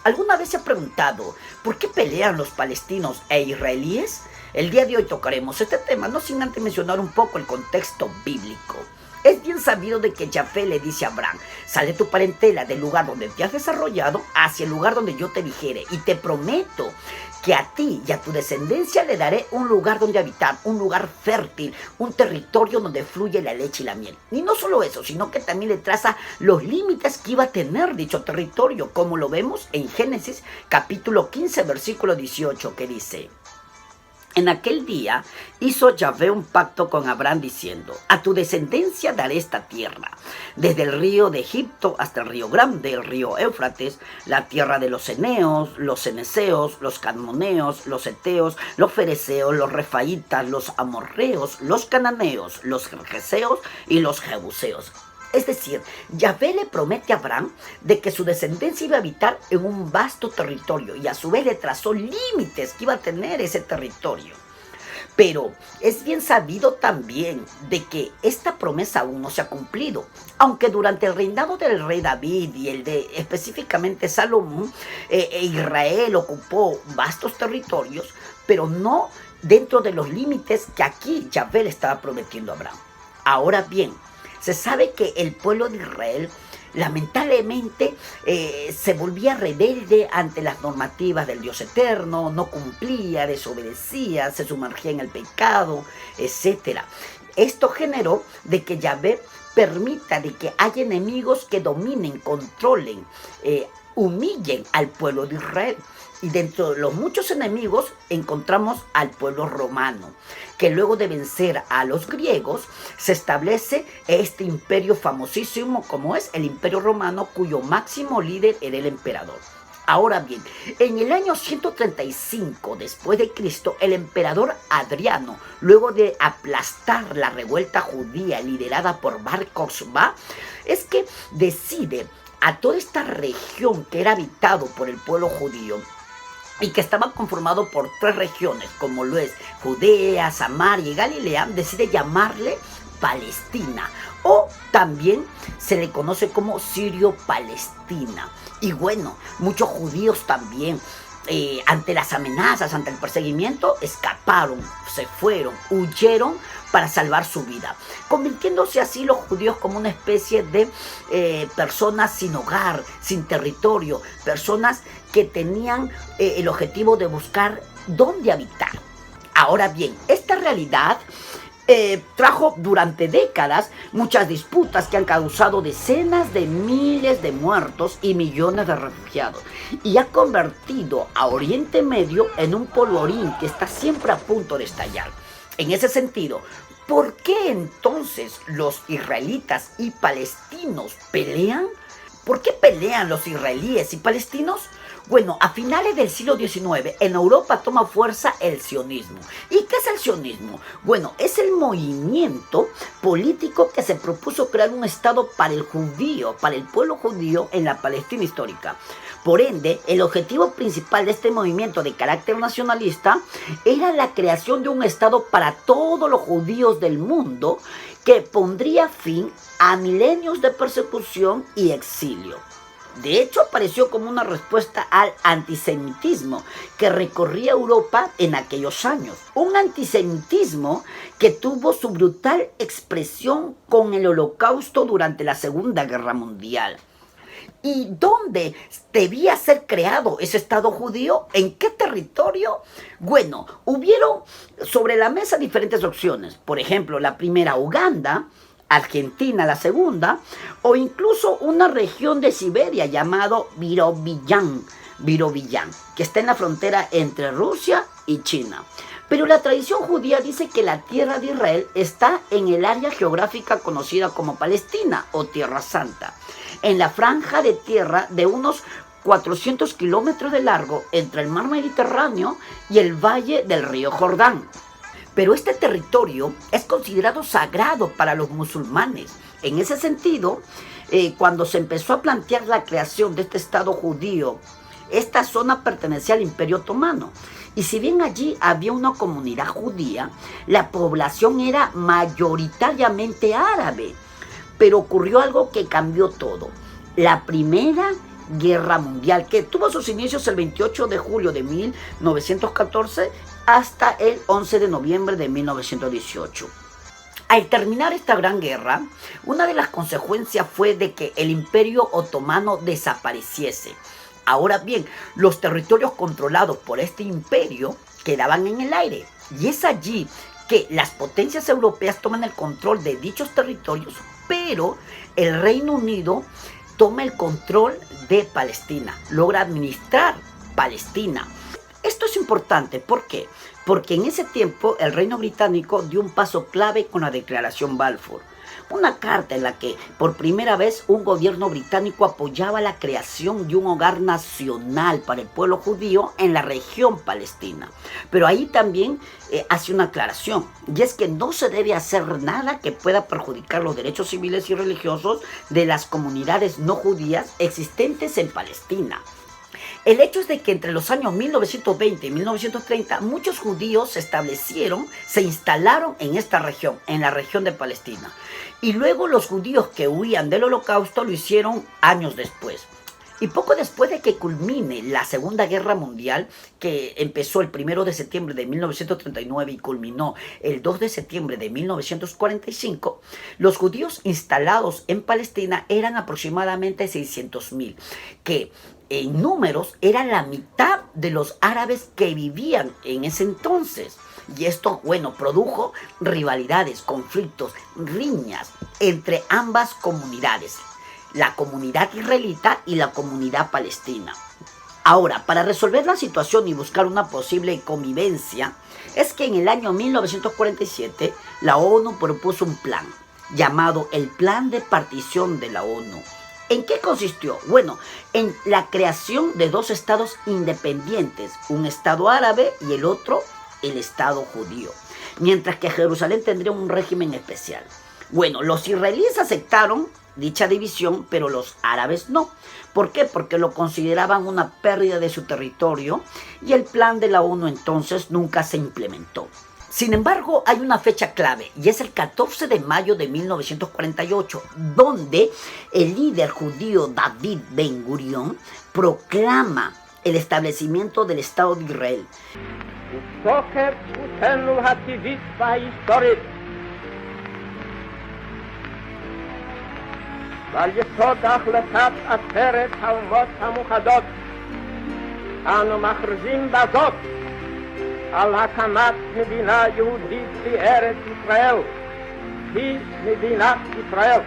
¿Alguna vez se ha preguntado por qué pelean los palestinos e israelíes? El día de hoy tocaremos este tema, no sin antes mencionar un poco el contexto bíblico. Es bien sabido de que Yahvé le dice a Abraham: sal de tu parentela, del lugar donde te has desarrollado, hacia el lugar donde yo te dijere, y te prometo que a ti y a tu descendencia le daré un lugar donde habitar, un lugar fértil, un territorio donde fluye la leche y la miel. Y no solo eso, sino que también le traza los límites que iba a tener dicho territorio, como lo vemos en Génesis capítulo 15, versículo 18, que dice: en aquel día hizo Yahvé un pacto con Abraham diciendo: a tu descendencia daré esta tierra, desde el río de Egipto hasta el río grande, el río Éufrates, la tierra de los eneos, los ceneseos, los cadmoneos, los heteos, los fereceos, los refaitas, los amorreos, los cananeos, los gergeseos y los jebuseos. Es decir, Yahvé le promete a Abraham de que su descendencia iba a habitar en un vasto territorio y a su vez le trazó límites que iba a tener ese territorio. Pero es bien sabido también de que esta promesa aún no se ha cumplido, aunque durante el reinado del rey David y el de específicamente Salomón, Israel ocupó vastos territorios, pero no dentro de los límites que aquí Yahvé le estaba prometiendo a Abraham. Ahora bien, se sabe que el pueblo de Israel lamentablemente se volvía rebelde ante las normativas del Dios eterno, no cumplía, desobedecía, se sumergía en el pecado, etc. Esto generó de que Yahvé permita de que haya enemigos que dominen, controlen, humillen al pueblo de Israel. Y dentro de los muchos enemigos encontramos al pueblo romano, que luego de vencer a los griegos se establece este imperio famosísimo como es el Imperio Romano, cuyo máximo líder era el emperador. Ahora bien, en el año 135 después de Cristo, el emperador Adriano, luego de aplastar la revuelta judía liderada por Bar Kokhba, es que decide a toda esta región que era habitado por el pueblo judío y que estaba conformado por 3 regiones, como lo es Judea, Samaria y Galilea, decide llamarle Palestina, o también se le conoce como Sirio-Palestina. Y bueno, muchos judíos también, ante las amenazas, ante el perseguimiento, escaparon, se fueron, huyeron para salvar su vida, convirtiéndose así los judíos como una especie de personas sin hogar, sin territorio, personas que tenían el objetivo de buscar dónde habitar. Ahora bien, esta realidad trajo durante décadas muchas disputas que han causado decenas de miles de muertos y millones de refugiados, y ha convertido a Oriente Medio en un polvorín que está siempre a punto de estallar. En ese sentido, ¿por qué entonces los israelitas y palestinos pelean? ¿Por qué pelean los israelíes y palestinos? Bueno, a finales del siglo XIX, en Europa toma fuerza el sionismo. ¿Y qué es el sionismo? Bueno, es el movimiento político que se propuso crear un estado para el judío, para el pueblo judío en la Palestina histórica. Por ende, el objetivo principal de este movimiento de carácter nacionalista era la creación de un estado para todos los judíos del mundo que pondría fin a milenios de persecución y exilio. De hecho, apareció como una respuesta al antisemitismo que recorría Europa en aquellos años. Un antisemitismo que tuvo su brutal expresión con el Holocausto durante la Segunda Guerra Mundial. ¿Y dónde debía ser creado ese Estado judío? ¿En qué territorio? Bueno, hubieron sobre la mesa diferentes opciones. Por ejemplo, la primera, Uganda; Argentina, la segunda, o incluso una región de Siberia llamado Birobidzhan, que está en la frontera entre Rusia y China. Pero la tradición judía dice que la tierra de Israel está en el área geográfica conocida como Palestina o Tierra Santa, en la franja de tierra de unos 400 kilómetros de largo entre el mar Mediterráneo y el valle del río Jordán. Pero este territorio es considerado sagrado para los musulmanes. En ese sentido, cuando se empezó a plantear la creación de este Estado judío, esta zona pertenecía al Imperio Otomano. Y si bien allí había una comunidad judía, la población era mayoritariamente árabe. Pero ocurrió algo que cambió todo. La Primera Guerra Mundial, que tuvo sus inicios el 28 de julio de 1914 hasta el 11 de noviembre de 1918. Al terminar esta gran guerra, una de las consecuencias fue de que el Imperio Otomano desapareciese. Ahora bien, los territorios controlados por este imperio quedaban en el aire, y es allí que las potencias europeas toman el control de dichos territorios, pero el Reino Unido toma el control de Palestina, logra administrar Palestina. Esto es importante, ¿por qué? Porque en ese tiempo el Reino Británico dio un paso clave con la Declaración Balfour, una carta en la que por primera vez un gobierno británico apoyaba la creación de un hogar nacional para el pueblo judío en la región palestina. Pero ahí también hace una aclaración, y es que no se debe hacer nada que pueda perjudicar los derechos civiles y religiosos de las comunidades no judías existentes en Palestina. El hecho es de que entre los años 1920 y 1930 muchos judíos se instalaron en esta región, en la región de Palestina. Y luego los judíos que huían del Holocausto lo hicieron años después. Y poco después de que culmine la Segunda Guerra Mundial, que empezó el 1 de septiembre de 1939 y culminó el 2 de septiembre de 1945, los judíos instalados en Palestina eran aproximadamente 600.000, que en números era la mitad de los árabes que vivían en ese entonces. Y esto, produjo rivalidades, conflictos, riñas entre ambas comunidades, la comunidad israelita y la comunidad palestina. Ahora, para resolver la situación y buscar una posible convivencia, es que en el año 1947 la ONU propuso un plan llamado el Plan de Partición de la ONU. ¿En qué consistió? Bueno, en la creación de dos estados independientes, un estado árabe y el otro el estado judío, mientras que Jerusalén tendría un régimen especial. Bueno, los israelíes aceptaron dicha división, pero los árabes no. ¿Por qué? Porque lo consideraban una pérdida de su territorio y el plan de la ONU entonces nunca se implementó. Sin embargo, hay una fecha clave y es el 14 de mayo de 1948, donde el líder judío David Ben Gurión proclama el establecimiento del Estado de Israel. ועל יסוד החלטת עצרת האומות המאוחדות אנו מכריזים בזאת על הקמת מדינה יהודית בארץ ישראל, היא מדינת ישראל.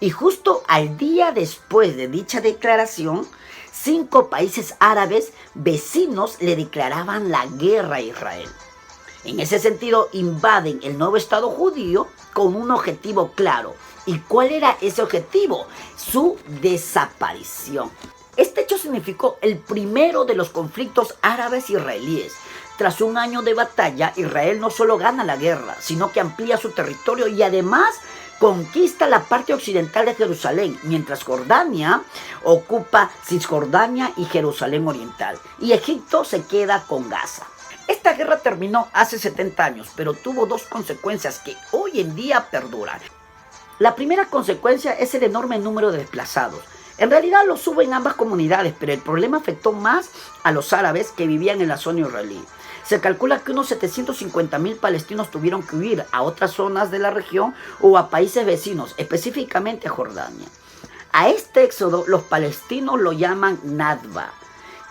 Y justo al día después de dicha declaración, 5 países árabes vecinos le declaraban la guerra a Israel. En ese sentido, invaden el nuevo Estado judío con un objetivo claro. ¿Y cuál era ese objetivo? Su desaparición. Este hecho significó el primero de los conflictos árabes-israelíes. Tras un año de batalla, Israel no solo gana la guerra, sino que amplía su territorio y además conquista la parte occidental de Jerusalén, mientras Jordania ocupa Cisjordania y Jerusalén Oriental, y Egipto se queda con Gaza. Esta guerra terminó hace 70 años, pero tuvo dos consecuencias que hoy en día perduran. La primera consecuencia es el enorme número de desplazados. En realidad los hubo en ambas comunidades, pero el problema afectó más a los árabes que vivían en la zona israelí. Se calcula que unos 750.000 palestinos tuvieron que huir a otras zonas de la región o a países vecinos, específicamente a Jordania. A este éxodo los palestinos lo llaman Nakba,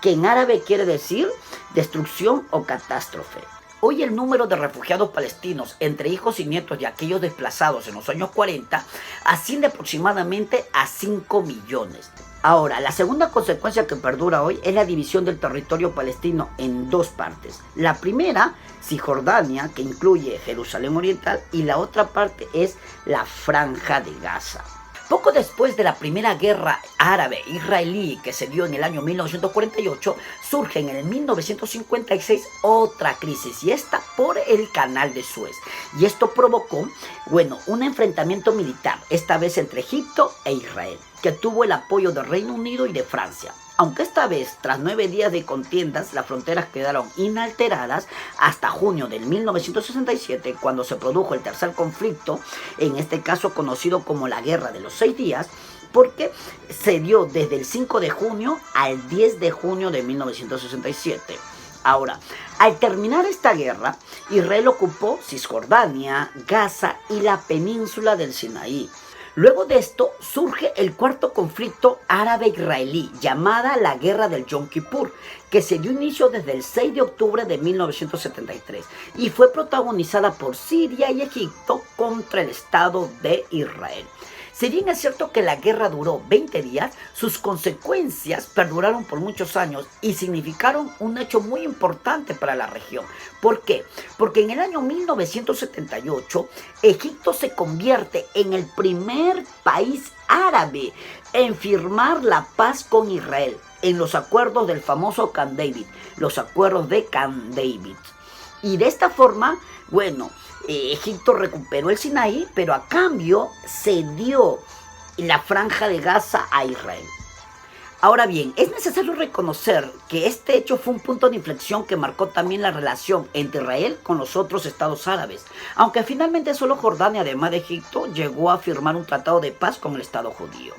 que en árabe quiere decir destrucción o catástrofe. Hoy el número de refugiados palestinos entre hijos y nietos de aquellos desplazados en los años 40 asciende aproximadamente a 5 millones. Ahora, la segunda consecuencia que perdura hoy es la división del territorio palestino en dos partes. La primera, Cisjordania, que incluye Jerusalén Oriental, y la otra parte es la Franja de Gaza. Poco después de la primera guerra árabe-israelí que se dio en el año 1948, surge en el 1956 otra crisis, y esta por el Canal de Suez. Y esto provocó, un enfrentamiento militar, esta vez entre Egipto e Israel, que tuvo el apoyo del Reino Unido y de Francia. aunque esta vez, tras 9 días de contiendas, las fronteras quedaron inalteradas hasta junio del 1967, cuando se produjo el tercer conflicto, en este caso conocido como la Guerra de los 6 días, porque se dio desde el 5 de junio al 10 de junio de 1967. Ahora, al terminar esta guerra, Israel ocupó Cisjordania, Gaza y la península del Sinaí. Luego de esto surge el cuarto conflicto árabe-israelí, llamada la Guerra del Yom Kippur, que se dio inicio desde el 6 de octubre de 1973 y fue protagonizada por Siria y Egipto contra el Estado de Israel. Si bien es cierto que la guerra duró 20 días, sus consecuencias perduraron por muchos años y significaron un hecho muy importante para la región. ¿Por qué? Porque en el año 1978, Egipto se convierte en el primer país árabe en firmar la paz con Israel, en los acuerdos del famoso Camp David, los acuerdos de Camp David. Y de esta forma, Egipto recuperó el Sinaí, pero a cambio cedió la franja de Gaza a Israel. Ahora bien, es necesario reconocer que este hecho fue un punto de inflexión que marcó también la relación entre Israel con los otros estados árabes, aunque finalmente solo Jordania, además de Egipto, llegó a firmar un tratado de paz con el Estado judío.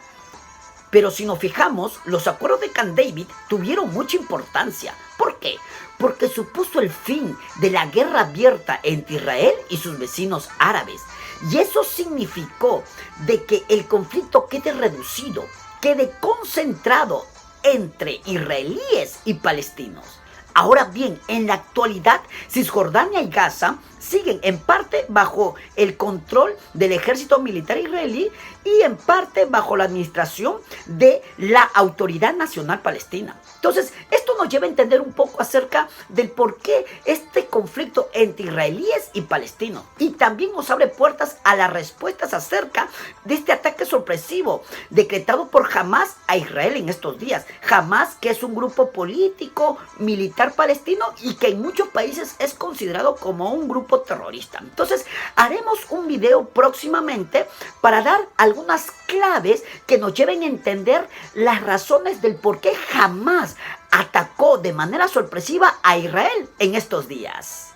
Pero si nos fijamos, los acuerdos de Camp David tuvieron mucha importancia. ¿Por qué? Porque supuso el fin de la guerra abierta entre Israel y sus vecinos árabes. Y eso significó de que el conflicto quede reducido, quede concentrado entre israelíes y palestinos. Ahora bien, en la actualidad, Cisjordania y Gaza siguen en parte bajo el control del ejército militar israelí y en parte bajo la administración de la Autoridad Nacional Palestina. Entonces, esto nos lleva a entender un poco acerca del por qué este conflicto entre israelíes y palestinos. Y también nos abre puertas a las respuestas acerca de este ataque sorpresivo decretado por Hamas a Israel en estos días. Hamas, que es un grupo político, militar palestino y que en muchos países es considerado como un grupo terrorista. Entonces, haremos un video próximamente para dar algunas claves que nos lleven a entender las razones del por qué Hamas atacó de manera sorpresiva a Israel en estos días.